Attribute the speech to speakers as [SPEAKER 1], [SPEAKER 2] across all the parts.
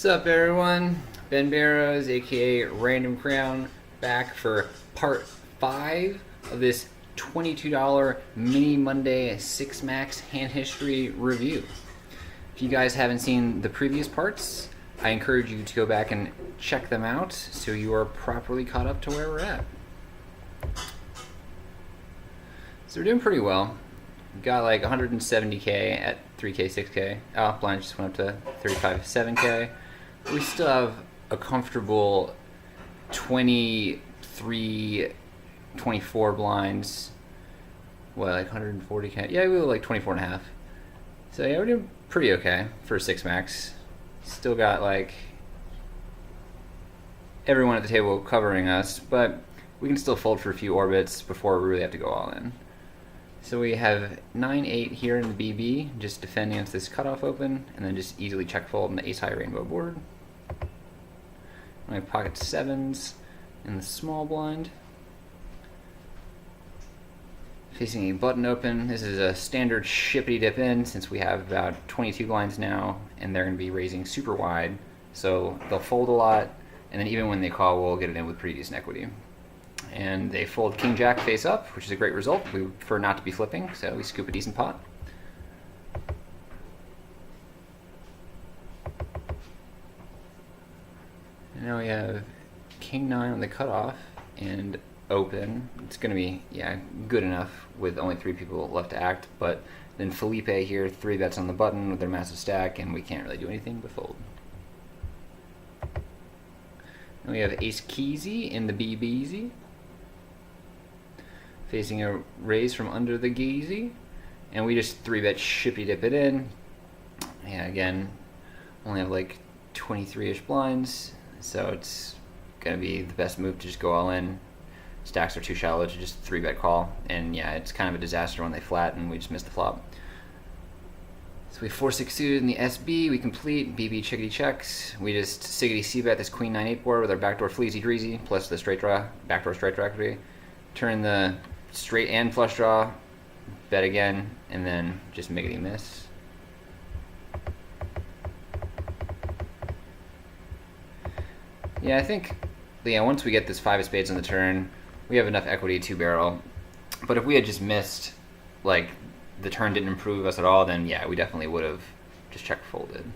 [SPEAKER 1] What's up, everyone? Ben Barrows, aka Random Crown, back for part 5 of this $22 Mini Monday 6 Max hand history review. If you guys haven't seen the previous parts, I encourage you to go back and check them out so you are properly caught up to where we're at. So we're doing pretty well. Got like 170k at 3k, 6k. Oh, blind just went up to 35, 7k. We still have a comfortable 23, 24 blinds. What, like 140k? Yeah, we were like 24 and a half. So yeah, we're doing pretty okay for 6 max. Still got like everyone at the table covering us, but we can still fold for a few orbits before we really have to go all in. So we have 9-8 here in the BB, just defending against this cutoff open, and then just easily check fold in the ace high rainbow board. And I have pocket 7s in the small blind. Facing a button open. This is a standard shippity dip in since we have about 22 blinds now, and they're going to be raising super wide. So they'll fold a lot, and then even when they call, we'll get it in with pretty decent equity. And they fold king jack face up, which is a great result. We prefer not to be flipping, so we scoop a decent pot. And now we have king 9 on the cutoff and open. It's going to be, yeah, good enough with only 3 people left to act, but then Felipe here, 3 bets on the button with their massive stack, and we can't really do anything but fold. And we have ace keysy in the BBZ. Facing a raise from under the geezy, and we just 3-bet shippy dip it in. Yeah, again, only have like 23-ish blinds, so it's gonna be the best move to just go all in. Stacks are too shallow to just 3-bet call, and yeah, it's kind of a disaster when they flat and we just miss the flop. So we 4-6 suited in the SB, we complete, BB chickadee checks. We just siggity c-bet this queen 9-8 board with our backdoor fleazy dreezy, plus the straight draw, backdoor straight draw equity. Turn the straight and flush draw, bet again, and then just miggity miss. Yeah, I think, yeah, once we get this 5 of spades on the turn, we have enough equity to barrel. But if we had just missed, like, the turn didn't improve us at all, then yeah, we definitely would have just check folded.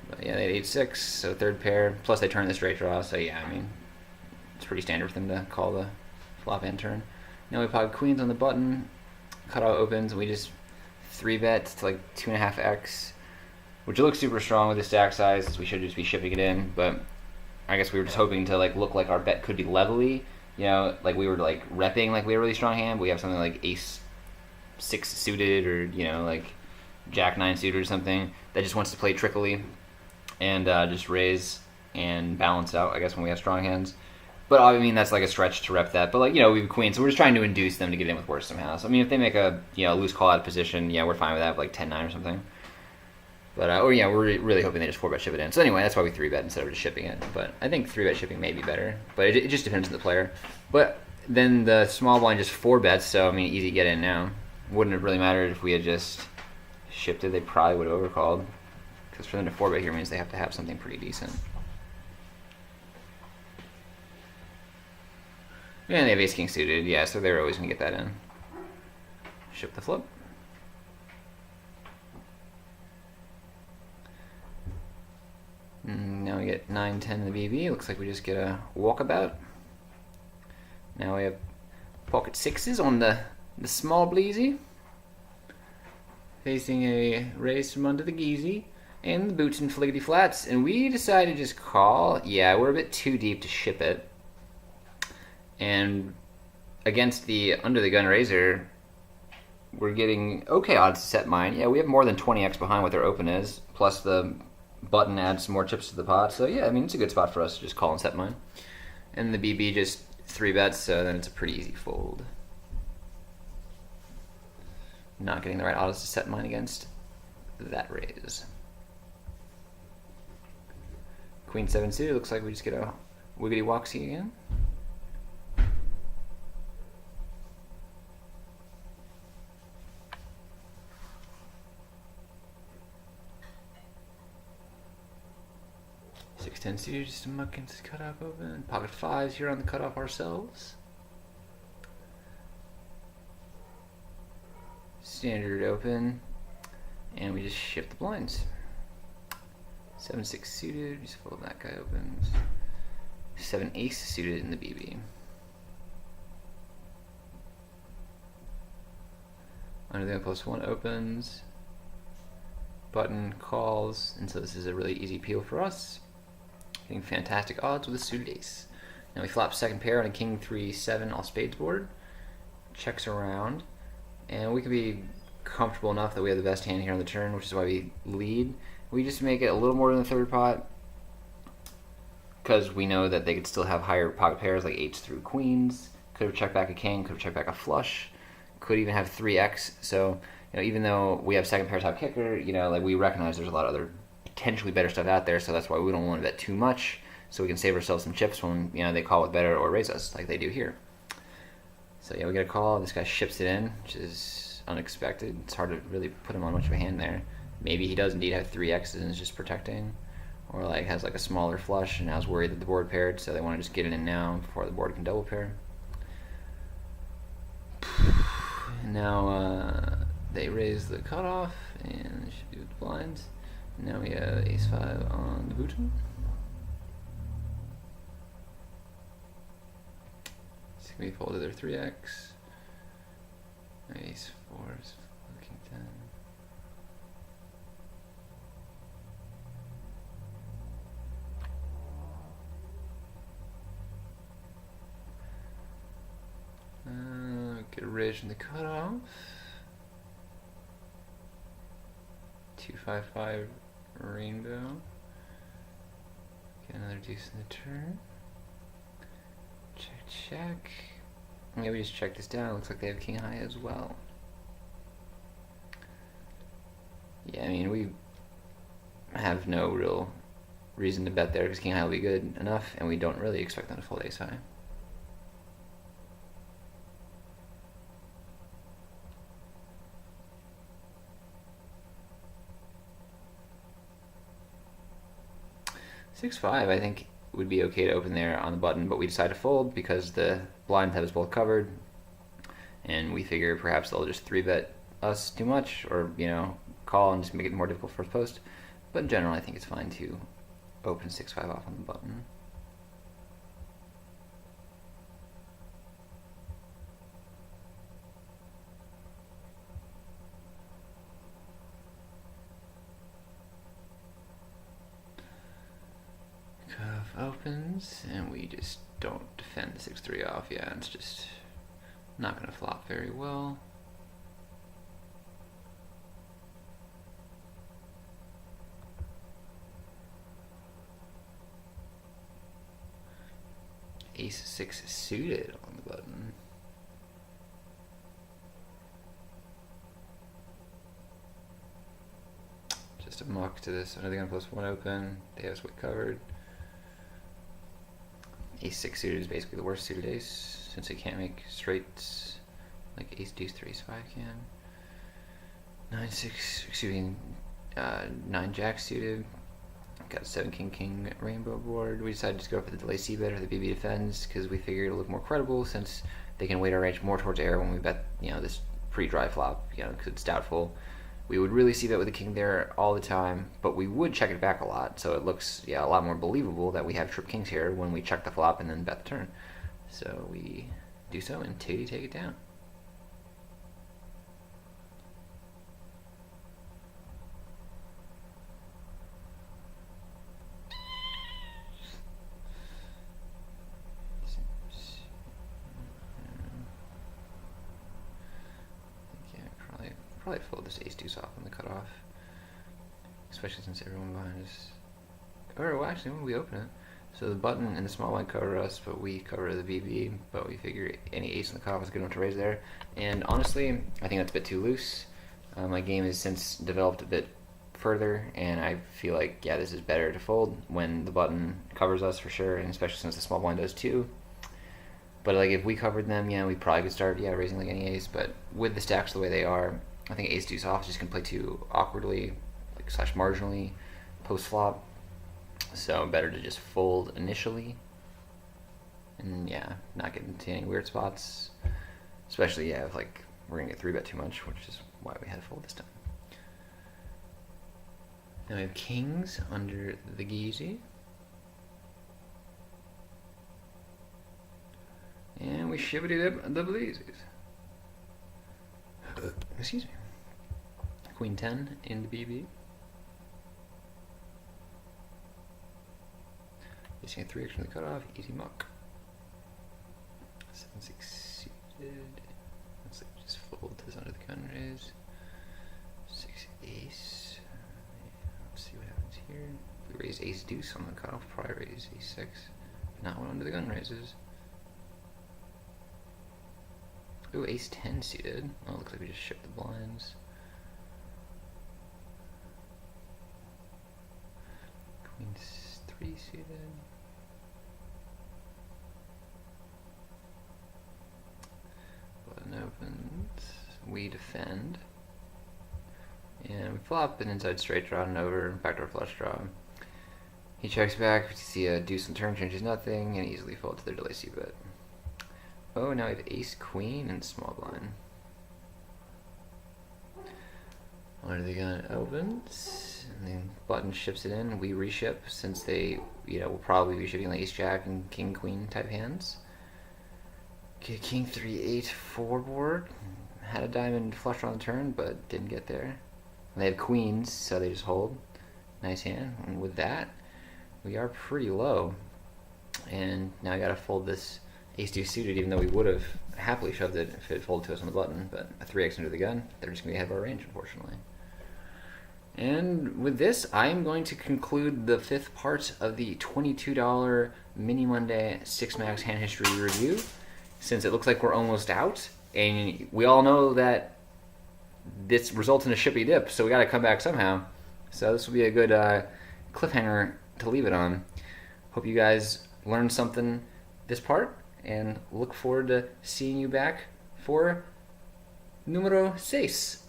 [SPEAKER 1] But yeah, they had 8-6, so third pair, plus they turn the straight draw, so yeah, I mean, it's pretty standard for them to call the flop and turn. Now we pocket queens on the button, cutoff opens, and we just 3-bet to like 2.5x, which looks super strong with the stack size. We should just be shipping it in, but I guess we were just hoping to like look like our bet could be levelly, you know, like we were like repping like we have a really strong hand, but we have something like ace 6 suited, or you know, like jack 9 suited or something that just wants to play trickily and just raise and balance out, I guess, when we have strong hands. But I mean, that's like a stretch to rep that. But like, you know, we have queens, so we're just trying to induce them to get in with worse somehow. So I mean, if they make a, you know, loose call out of position, yeah, we're fine with that, like 10-9 or something. But or yeah, we're really hoping they just 4-bet ship it in. So anyway, that's why we 3-bet instead of just shipping it. But I think 3-bet shipping may be better, but it just depends on the player. But then the small blind just 4-bets, so I mean, easy get in now. Wouldn't have really mattered if we had just shipped it. They probably would have overcalled, because for them to 4-bet here means they have to have something pretty decent. And they have ace king suited, yeah, so they're always going to get that in. Ship the flip. Now we get 9-10 in the BB. Looks like we just get a walkabout. Now we have pocket 6s on the small bleezy. Facing a raise from under the geezy. And the boots and fliggity flats. And we decided to just call. Yeah, we're a bit too deep to ship it. And against the under the gun raiser, we're getting okay odds to set mine. Yeah, we have more than 20x behind what their open is, plus the button adds some more chips to the pot. So yeah, I mean, it's a good spot for us to just call and set mine. And the BB just 3-bets, so then it's a pretty easy fold. Not getting the right odds to set mine against that raise. Queen 7 suited, looks like we just get a wiggity woxy again. 6-10 suited, just a muck into the cutoff open. Pocket fives here on the cutoff ourselves. Standard open, and we just shift the blinds. 7-6 suited, just fold that guy opens. 7 ace suited in the BB. Under the gun +1 opens. Button calls, and so this is a really easy peel for us. Getting fantastic odds with a suited ace. Now we flop second pair on a king 3-7 all spades board. Checks around, and we can be comfortable enough that we have the best hand here on the turn, which is why we lead. We just make it a little more than the third pot because we know that they could still have higher pocket pairs like 8s through queens. Could have checked back a king, could have checked back a flush, could even have 3x. So even though we have second pair top kicker, like we recognize there's a lot of other potentially better stuff out there. So that's why we don't want to bet too much, so we can save ourselves some chips when they call with better or raise us like they do here. So we get a call. This guy ships it in, which is unexpected. It's hard to really put him on much of a hand there. Maybe he does indeed have 3 X's and is just protecting, or has a smaller flush and now is worried that the board paired, so they want to just get it in now before the board can double pair. Now they raise the cutoff and they should do the blinds. Now we have ace-5 on the button. It's going to be folded their 3x. Ace-4 is king 10. Get a raise in the cutoff. 2-5-5 rainbow. Get another deuce in the turn. Check. Maybe we just check this down. Looks like they have king high as well. Yeah, we have no real reason to bet there because king high will be good enough, and we don't really expect them to fold ace high. Six-5, I think, would be okay to open there on the button, but we decide to fold because the blinds have us both covered, and we figure perhaps they'll just 3-bet us too much, or call and just make it more difficult for us post. But in general, I think it's fine to open 6-5 off on the button. Cutoff opens, and we just don't defend the 6-3 off. Yeah, it's just not going to flop very well. Ace-6 suited on the button. Just a muck to this. Another gun +1 open. They have us covered. Ace-6 suited is basically the worst suited ace since it can't make straights like ace-deuce 3 ace-5 can. 9-6, excuse me, 9-jack suited. Got 7 king rainbow board. We decided to go for the delay c-bet or the BB defends because we figured it'll look more credible since they can weight our range more towards air when we bet this pre-dry flop because it's doubtful. We would really see that with the king there all the time, but we would check it back a lot, so it looks a lot more believable that we have trip kings here when we check the flop and then bet the turn. So we do so and take it down. Probably fold this ace-deuce off on the cutoff, especially since everyone behind us. Or well, actually, when we open it, so the button and the small blind cover us, but we cover the BB. But we figure any ace in the cutoff is good enough to raise there. And honestly, I think that's a bit too loose. My game has since developed a bit further, and I feel like this is better to fold when the button covers us for sure, and especially since the small blind does too. But if we covered them, we probably could start raising like any ace. But with the stacks the way they are, I think ace-deuce off is just going to play too awkwardly, / marginally, post-flop. So better to just fold initially. And yeah, not get into any weird spots. Especially, yeah, if like we're gonna get 3-bet too much, which is why we had to fold this time. Now we have kings under the Geezy. And we shibbity the bleezes. Excuse me. Queen 10 in the BB. Using a 3 from the cutoff, easy muck. 7-6 suited. Let's like just fold this under the gun raise. 6 ace. Let's see what happens here. If we raise ace deuce on the cutoff, probably raise ace 6. Not one under the gun raises. Ooh, ace 10 suited. Oh, looks like we just shipped the blinds. Queen 3 suited. Button opens. We defend. And we flop an inside straight draw and over, backdoor flush draw. He checks back, we see a deuce on turn, changes nothing, and easily fold to the delay c-bet. Oh, now we have ace queen and small blind. Under the gun opens, and then button ships it in. We reship since they, will probably be shipping like ace jack and king queen type hands. Okay, king 3-8 4 board. Had a diamond flush on the turn, but didn't get there. And they have queens, so they just hold. Nice hand. And with that, we are pretty low. And now I gotta fold this ace deuce suited, even though we would have happily shoved it if it folded to us on the button. But a 3x under the gun, they're just gonna be ahead of our range, unfortunately. And with this, I'm going to conclude the 5th part of the $22 Mini Monday 6max hand history review, since it looks like we're almost out. And we all know that this results in a shippy dip, so we got to come back somehow. So this will be a good cliffhanger to leave it on. Hope you guys learned something this part, and look forward to seeing you back for numero 6.